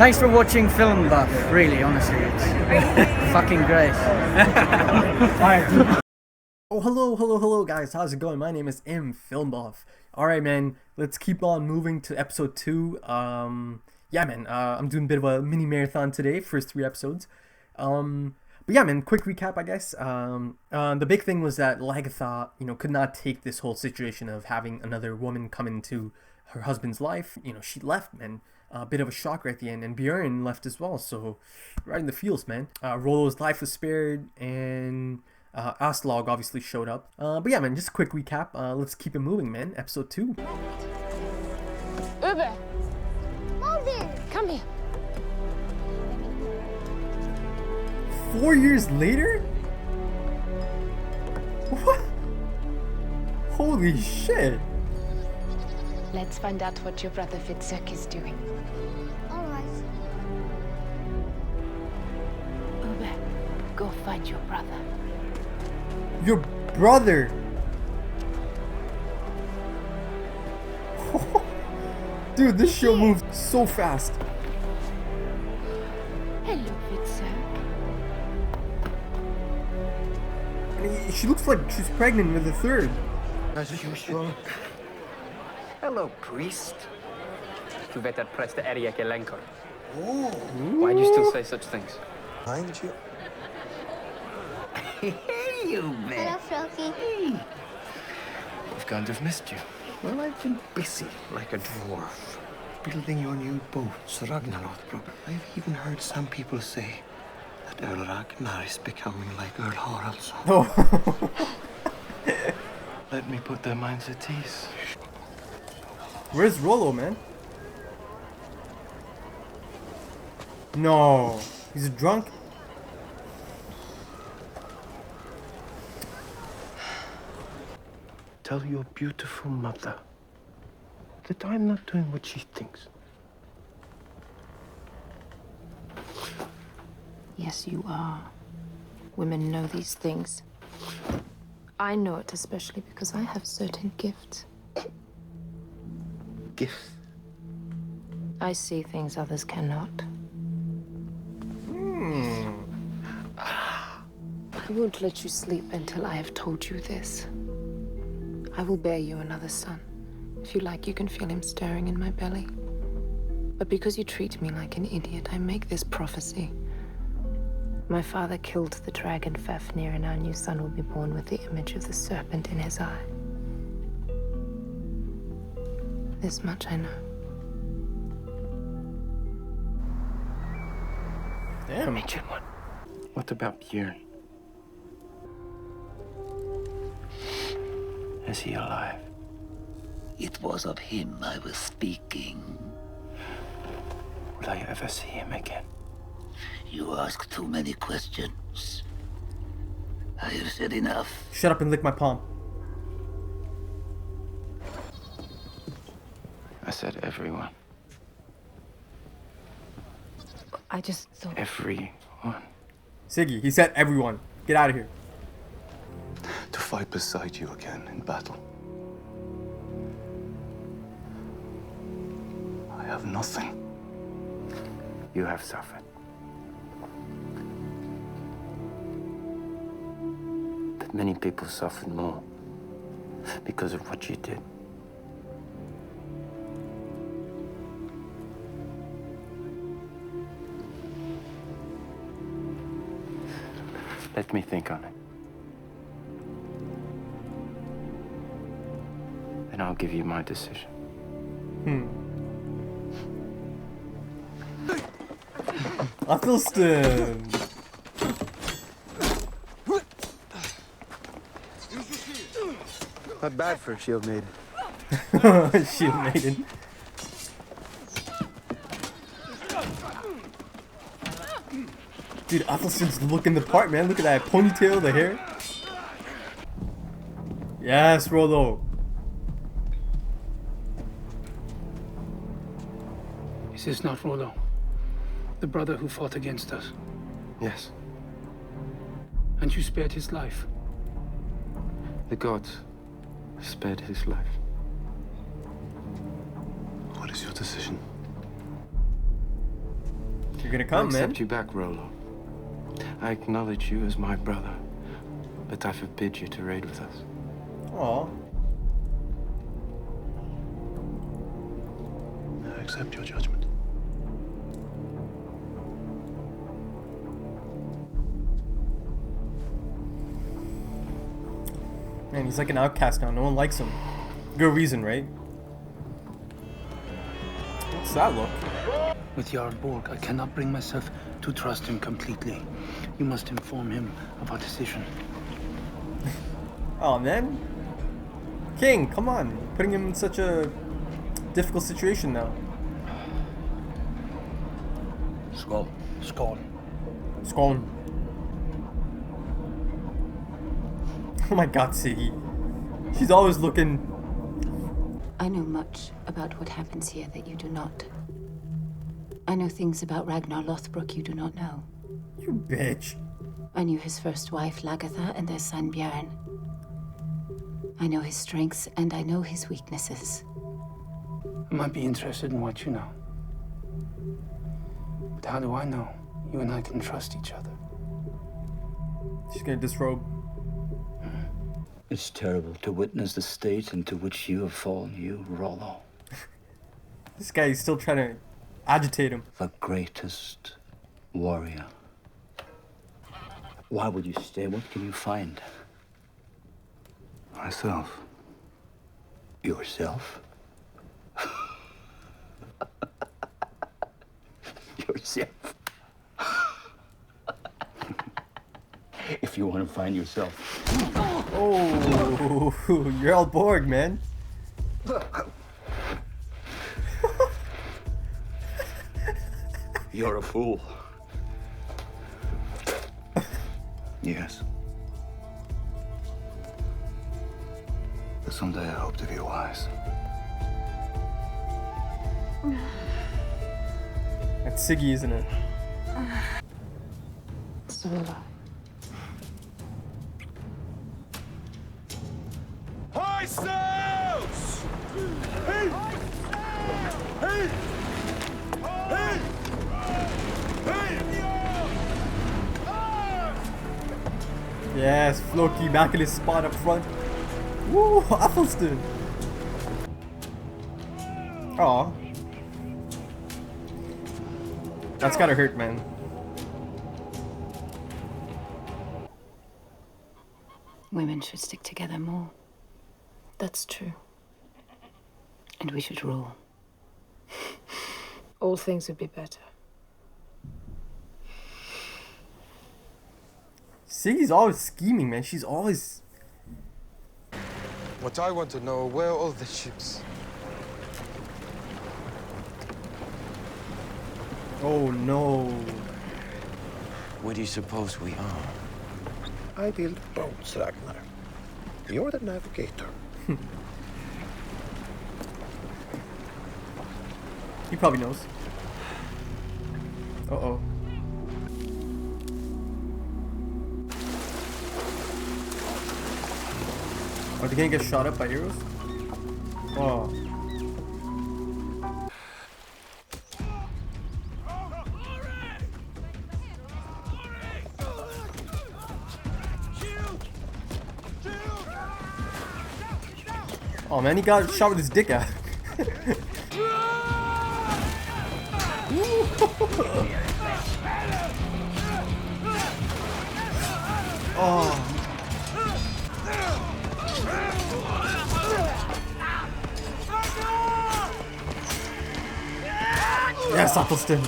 Thanks for watching Film Buff, really, honestly, it's fucking great. Oh, hello guys, how's it going? My name is Film Buff. Alright man, let's keep on moving to episode 2. Yeah man, I'm doing a bit of a mini marathon today, first 3 episodes. But yeah man, quick recap I guess. The big thing was that Lagatha, could not take this whole situation of having another woman come into her husband's life. She left, man. A bit of a shocker at the end, and Bjorn left as well, so right in the feels, man. Rollo's life was spared, and Aslog obviously showed up. But yeah, man, just a quick recap. Let's keep it moving, man. Episode 2. Uber! Marvin! Come here. 4 years later? What? Holy shit! Let's find out what your brother Fitzek is doing. All right. Uber, go find your brother. Your brother! Dude, this show moves so fast. Hello, Fitzek. And she looks like she's pregnant with a third. As usual. Hello, priest. Du vet att präster är icke länkor. Oh. Why do you still say such things? Mind you. Hey, you man. Hello, Froggy. I've kind of missed you. Well, I've been busy like a dwarf, building your new boats, Ragnarok. I've even heard some people say that Earl Ragnar is becoming like Earl Haraldsson. Oh. Let me put their minds at ease. Where's Rollo, man? No. He's drunk? Tell your beautiful mother that I'm not doing what she thinks. Yes, you are. Women know these things. I know it especially because I have certain gifts. Gifts. I see things others cannot. I won't let you sleep until I have told you this. I will bear you another son. If you like, you can feel him stirring in my belly. But because you treat me like an idiot, I make this prophecy. My father killed the dragon Fafnir, and our new son will be born with the image of the serpent in his eye. This much I know. Damn. Ancient one. What about Bjorn? Is he alive? It was of him I was speaking. Will I ever see him again? You ask too many questions. I have said enough. Shut up and lick my palm. I said everyone. I just thought... Everyone. Siggy, he said everyone. Get out of here. To fight beside you again in battle. I have nothing. You have suffered. But many people suffered more because of what you did. Let me think on it. Then I'll give you my decision. Athelstan. Not bad for a shield maiden. Shield maiden. Dude, Athelstan's looking the part, man. Look at that ponytail, the hair. Yes, Rollo. Is this not Rollo? The brother who fought against us? Yes, And you spared his life? the gods spared his life. What is your decision? You're gonna I come, man. accept you back, Rollo. I acknowledge you as my brother, but I forbid you to raid with us. Aw. I accept your judgment. Man, he's like an outcast now. No one likes him. Good reason, right? What's that look? With Jarl Borg, I cannot bring myself to trust him completely. You must inform him of our decision. Oh, man. King, come on. Putting him in such a difficult situation now. Skål. Skål. Scone. Oh my god, Siggy. She's always looking. I know much about what happens here that you do not. I know things about Ragnar Lothbrok you do not know. You bitch. I knew his first wife, Lagatha, and their son, Björn. I know his strengths, and I know his weaknesses. I might be interested in what you know. But how do I know you and I can trust each other? She's gonna disrobe. It's terrible to witness the state into which you have fallen, you, Rollo. This guy is still trying to agitate him. The greatest warrior. Why would you stay? What can you find? Myself. Yourself? Yourself. If you want to find yourself. Oh, you're all Borg, man. You're a fool. Yes. But someday I hope to be wise. That's Siggy, isn't it? So will I. Yes, Floki back in his spot up front. Woo, Athelstan. Aw. That's gotta hurt, man. Women should stick together more. That's true. And we should rule. All things would be better. Siggy's always scheming, man. She's always... What I want to know, where are all the ships? Oh no. Where do you suppose we are? I build boats, Ragnar. You're the navigator. He probably knows. Uh-oh. Are they gonna get shot up by arrows? Oh. Oh man, he got shot with his dick out. Oh. Yes, Athelstan.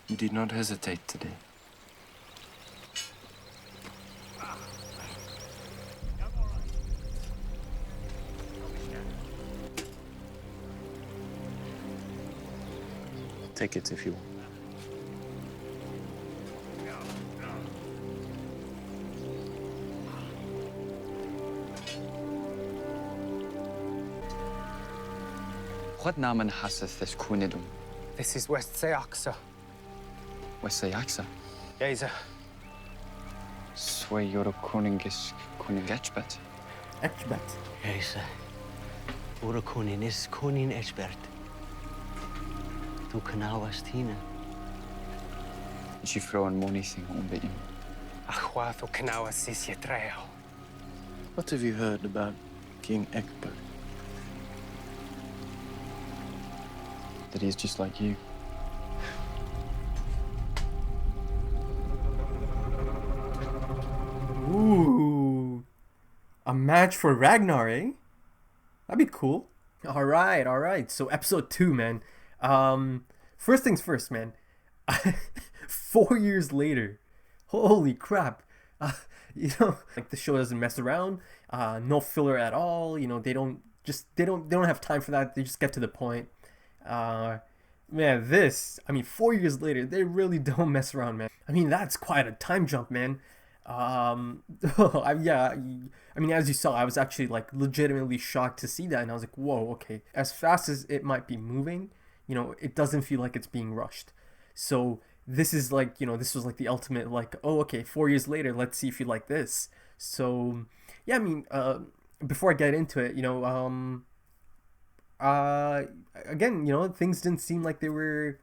You did not hesitate today. Take it if you want. What namen haseth this kunidum? This is West Seaxa. West Seaxa? Jeza. Sway your kuningis kuning Echbet. Echbet. Jeza. Ora kunin is kunin Echbert. Du kanawas tina. Is you throwing money thing on bit you? Achwath o kanawas sis yetreo. What have you heard about King Egbert? That he's just like you. Ooh. A match for Ragnar, eh? That'd be cool. Alright. So episode 2, man. First things first, man. 4 years later. Holy crap. Like the show doesn't mess around. No filler at all. They don't have time for that. They just get to the point. Man, 4 years later, they really don't mess around, man. That's quite a time jump, man. As you saw, I was actually like legitimately shocked to see that, and I was like, whoa, okay. As fast as it might be moving, it doesn't feel like it's being rushed. So this is like, this was like the ultimate, like, oh, okay, 4 years later, let's see if you like this. So yeah, before I get into it, again, things didn't seem like they were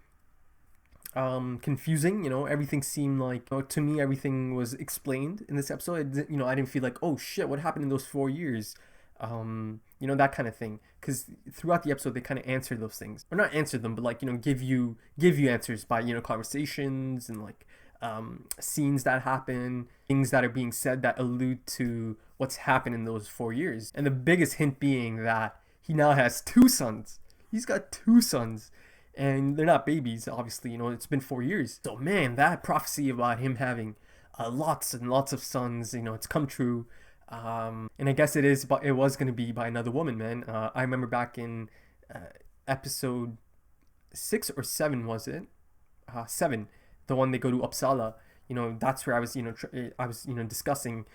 confusing. Everything seemed like, to me, everything was explained in this episode. I didn't feel like, oh shit, what happened in those 4 years, that kind of thing, because throughout the episode they kind of answer those things, or not answer them, but like, give you answers by conversations and like scenes that happen, things that are being said that allude to what's happened in those 4 years. And the biggest hint being that he now has 2 sons. He's got 2 sons. And they're not babies, obviously. It's been 4 years. So, man, that prophecy about him having lots and lots of sons, it's come true. And I guess it was going to be by another woman, man. I remember back in episode 6 or 7, was it? 7, the one they go to Uppsala. That's where I was, discussing,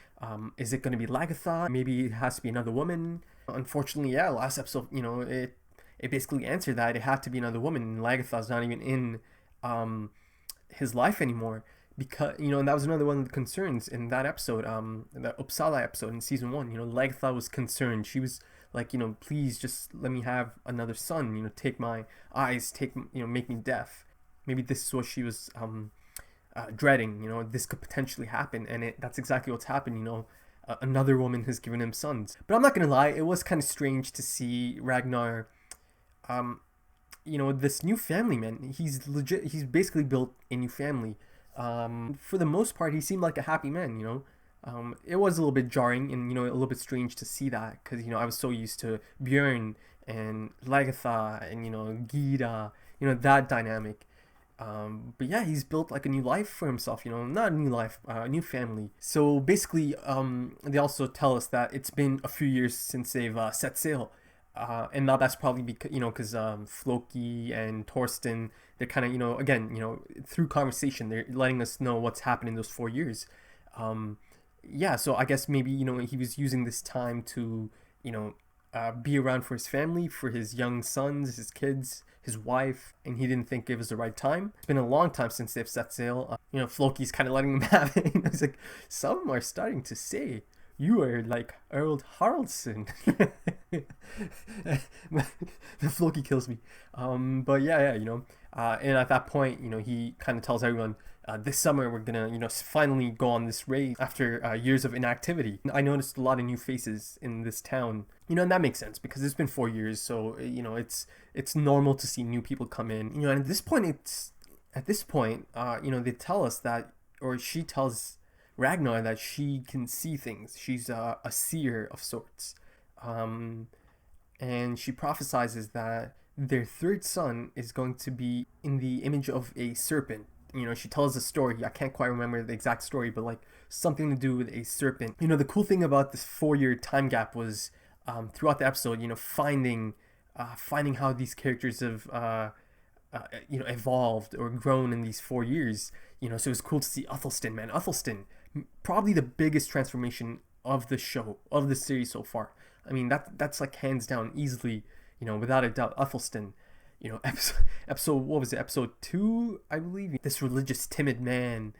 is it going to be Lagertha? Maybe it has to be another woman. Unfortunately, yeah, last episode, it basically answered that it had to be another woman. Lagertha's not even in his life anymore, because and that was another one of the concerns in that episode, the Uppsala episode in season 1. Lagertha was concerned. She was like, please just let me have another son. Take my eyes, make me deaf. Maybe this is what she was dreading. This could potentially happen, and that's exactly what's happened. Another woman has given him sons. But I'm not gonna lie, it was kind of strange to see Ragnar. This new family, man. He's basically built a new family. For the most part, he seemed like a happy man. It was a little bit jarring and a little bit strange to see that, because I was so used to Björn and Lagertha and Gyda, that dynamic. But yeah, he's built like a new life for himself, not a new life, a new family. So basically, they also tell us that it's been a few years since they've set sail. And now that's probably because Floki and Torsten, they're kind of, again, through conversation, they're letting us know what's happened in those 4 years. Yeah, so I guess maybe, he was using this time to, be around for his family, for his young sons, his kids, his wife, and he didn't think it was the right time. It's been a long time since they've set sail. Floki's kind of letting him have it. He's like, some are starting to say you are like Earl Haraldson. The Floki kills me. But yeah, and at that point, he kind of tells everyone, this summer we're gonna, finally go on this raid after years of inactivity. I noticed a lot of new faces in this town, and that makes sense because it's been 4 years, so it's normal to see new people come in. And at this point, they tell us that, or she tells Ragnar that she can see things. She's a seer of sorts, and she prophesizes that their 3rd son is going to be in the image of a serpent. She tells a story. I can't quite remember the exact story, but like something to do with a serpent. The cool thing about this 4-year time gap was throughout the episode, finding how these characters have evolved or grown in these 4 years. So it was cool to see Athelstan, man. Athelstan, probably the biggest transformation of the show, of the series so far. That's like hands down easily, without a doubt, Athelstan, episode what was it, episode 2, I believe. This religious, timid man,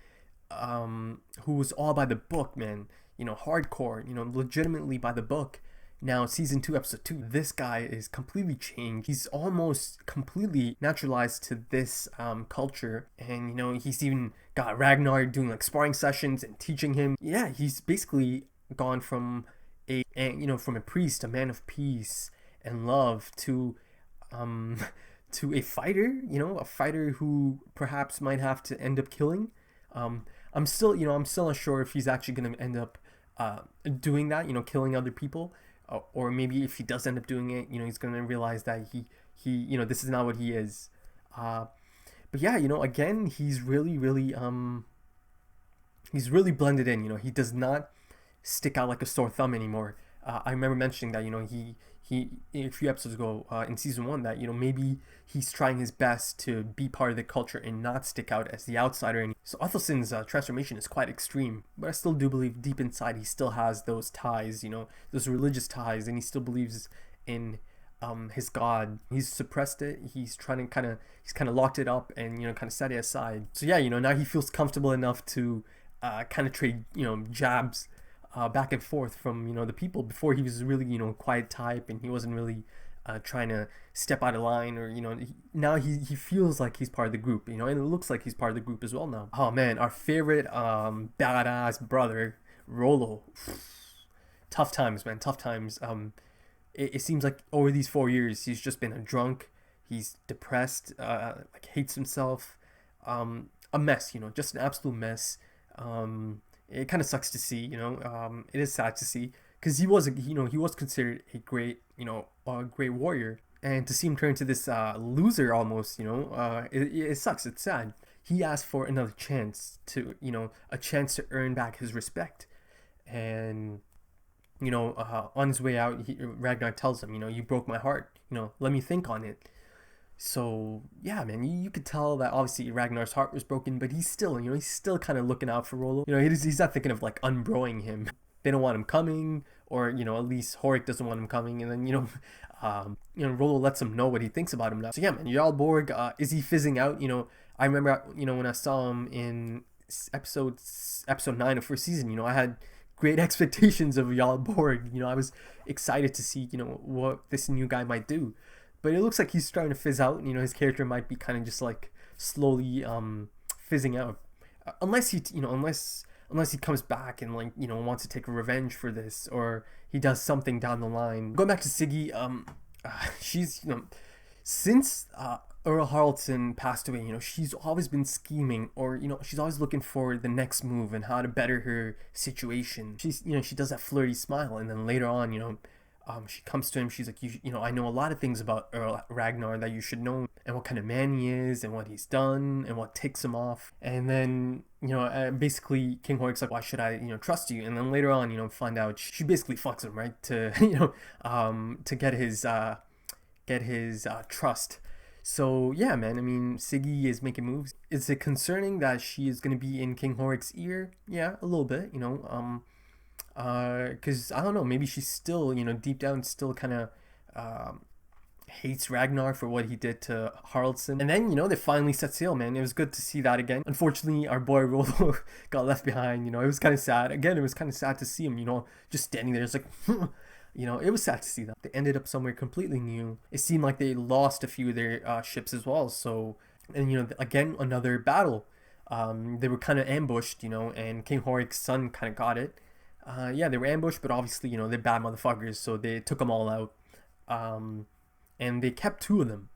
who was all by the book, man. Hardcore. Legitimately by the book. Now, season 2, episode 2, this guy is completely changed. He's almost completely naturalized to this culture. And, he's even got Ragnar doing like sparring sessions and teaching him. Yeah, he's basically gone from a priest, a man of peace and love, to a fighter, a fighter who perhaps might have to end up killing. I'm still not sure if he's actually going to end up doing that, killing other people. Or maybe if he does end up doing it, he's going to realize that he this is not what he is. But yeah, again, he's really blended in. He does not stick out like a sore thumb anymore. I remember mentioning that, he a few episodes ago in season 1 that, maybe he's trying his best to be part of the culture and not stick out as the outsider. And so Athelstan's transformation is quite extreme, but I still do believe deep inside he still has those ties, those religious ties, and he still believes in his God. He's suppressed it. He's trying to he's kind of locked it up and, kind of set it aside. So yeah, now he feels comfortable enough to kind of trade, jabs back and forth from the people. Before, he was really quiet type, and he wasn't really trying to step out of line, or now he feels like he's part of the group, and it looks like he's part of the group as well now. Oh man, our favorite badass brother Rollo. Tough times, man, tough times. It seems like over these 4 years he's just been a drunk. He's depressed, like hates himself, a mess, just an absolute mess. It kind of sucks to see, it is sad to see, because he was considered a great, a great warrior, and to see him turn into this loser almost, it sucks. It's sad. He asked for another chance to, a chance to earn back his respect, and on his way out, Ragnar tells him, you broke my heart, let me think on it. So yeah, man, you could tell that obviously Ragnar's heart was broken, but he's still, he's still kind of looking out for Rollo. He's not thinking of like unbroing him. They don't want him coming, or at least Horik doesn't want him coming, and then Rollo lets him know what he thinks about him now. So yeah, man, Jarl Borg, is he fizzing out? I remember when I saw him in episode 9 of first season, I had great expectations of Jarl Borg. I was excited to see what this new guy might do. But it looks like he's starting to fizz out. His character might be kind of just like slowly fizzing out, unless he comes back and wants to take revenge for this, or he does something down the line. Going back to Siggy, she's since Earl Haraldson passed away, she's always been scheming, or she's always looking for the next move and how to better her situation. She's she does that flirty smile, and then later on, she comes to him, she's like, I know a lot of things about Earl Ragnar that you should know, and what kind of man he is, and what he's done, and what ticks him off. And then, basically King Horik's like, why should I, trust you? And then later on, find out she basically fucks him, right? To, to get his trust. So yeah, man, I mean, Siggy is making moves. Is it concerning that she is going to be in King Horik's ear? Yeah, a little bit, because I don't know, maybe she's still, deep down still kind of hates Ragnar for what he did to Haraldson. And then, they finally set sail, man. It was good to see that again. Unfortunately, our boy Rollo got left behind. It was kind of sad. Again, it was kind of sad to see him, just standing there. It's like, it was sad to see that. They ended up somewhere completely new. It seemed like they lost a few of their ships as well. So, and again, another battle. They were kind of ambushed, and King Horik's son kind of got it. Yeah, they were ambushed, but obviously, they're bad motherfuckers, so they took them all out. And they kept 2 of them.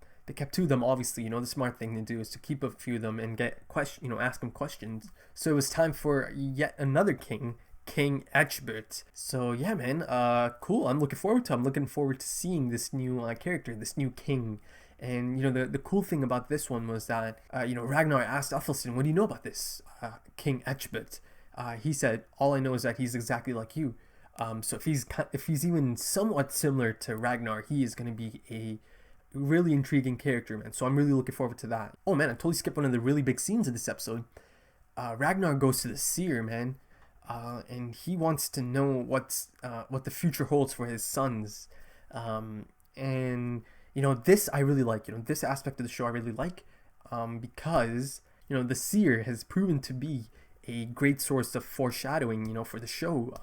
Obviously, the smart thing to do is to keep a few of them and ask them questions. So it was time for yet another king, King Ecgbert. So yeah, man, cool. I'm looking forward to seeing this new character, this new king. And the cool thing about this one was that Ragnar asked Athelstan, what do you know about this King Ecgbert? He said, all I know is that he's exactly like you. So if he's even somewhat similar to Ragnar, he is going to be a really intriguing character, man. So I'm really looking forward to that. Oh man, I totally skipped one of the really big scenes in this episode. Ragnar goes to the seer, man, and he wants to know what the future holds for his sons. And you know, this I really like. You know, this aspect of the show I really like, because you know the seer has proven to be a great source of foreshadowing. You know, for the show,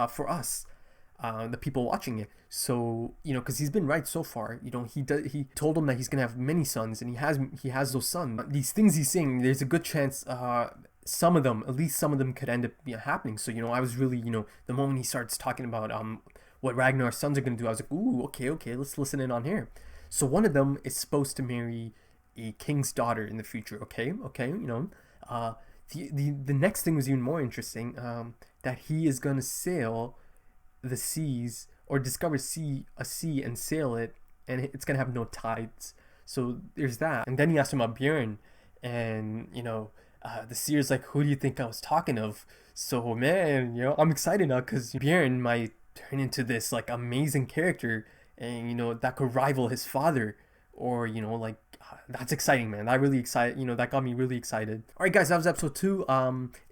for us, the people watching it. So you know, because he's been right so far. You know, he told him that he's gonna have many sons, and he has those sons. These things he's saying, there's a good chance some of them, at least some of them, could end up happening. So you know, I was really, you know, the moment he starts talking about what Ragnar's sons are gonna do, I was like, ooh, okay, let's listen in on here. So one of them is supposed to marry a king's daughter in the future. Okay, you know, the next thing was even more interesting. That he is gonna sail the seas, or discover a sea and sail it, and it's gonna have no tides. So there's that. And then he asked him about Bjorn, and you know, the seer's like, who do you think I was talking of? So man, you know, I'm excited now because Bjorn might turn into this like amazing character, and you know, that could rival his father, or you know, like that's exciting, man. That really excited, you know, that got me really excited. All right, guys, that was episode 2.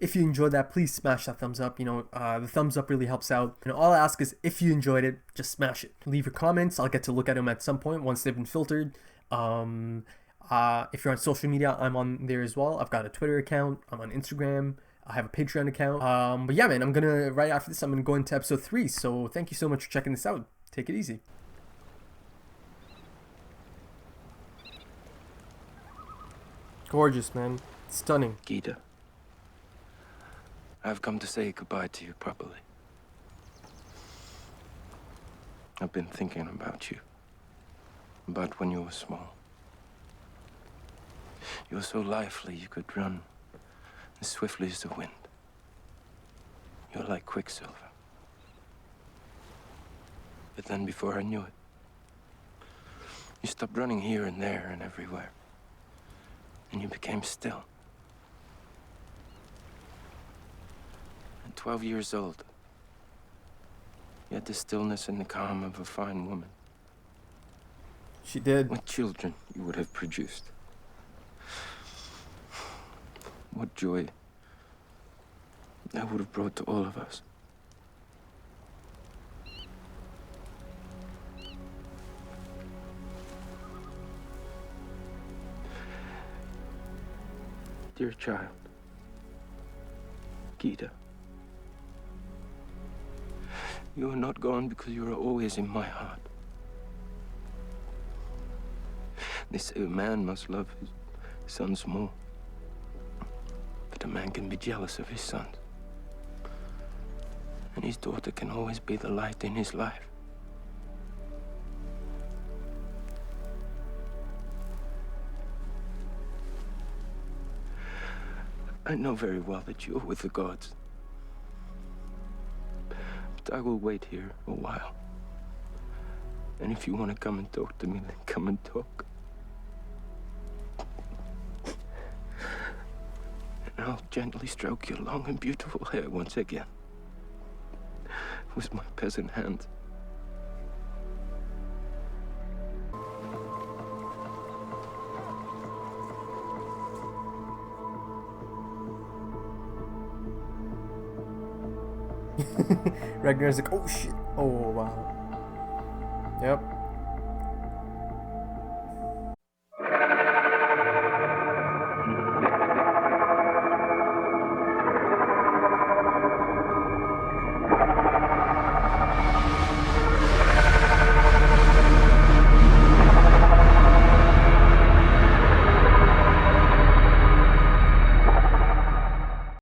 If you enjoyed that, please smash that thumbs up. You know, the thumbs up really helps out. You know, all I ask is if you enjoyed it, just smash it. Leave your comments. I'll get to look at them at some point once they've been filtered. If you're on social media, I'm on there as well. I've got a Twitter account. I'm on Instagram. I have a Patreon account. But yeah, man, right after this, I'm gonna go into episode 3. So thank you so much for checking this out. Take it easy. Gorgeous, man. Stunning. Gita, I've come to say goodbye to you properly. I've been thinking about you. About when you were small. You were so lively you could run as swiftly as the wind. You were like Quicksilver. But then before I knew it, you stopped running here and there and everywhere. And you became still. At 12 years old, you had the stillness and the calm of a fine woman. She did. What children you would have produced. What joy that would have brought to all of us. Dear child, Gita, you are not gone because you are always in my heart. They say a man must love his sons more, but a man can be jealous of his sons. And his daughter can always be the light in his life. I know very well that you're with the gods. But I will wait here a while. And if you want to come and talk to me, then come and talk. And I'll gently stroke your long and beautiful hair once again. With my peasant hands. Ragnar's like, oh shit. Oh wow. Yep.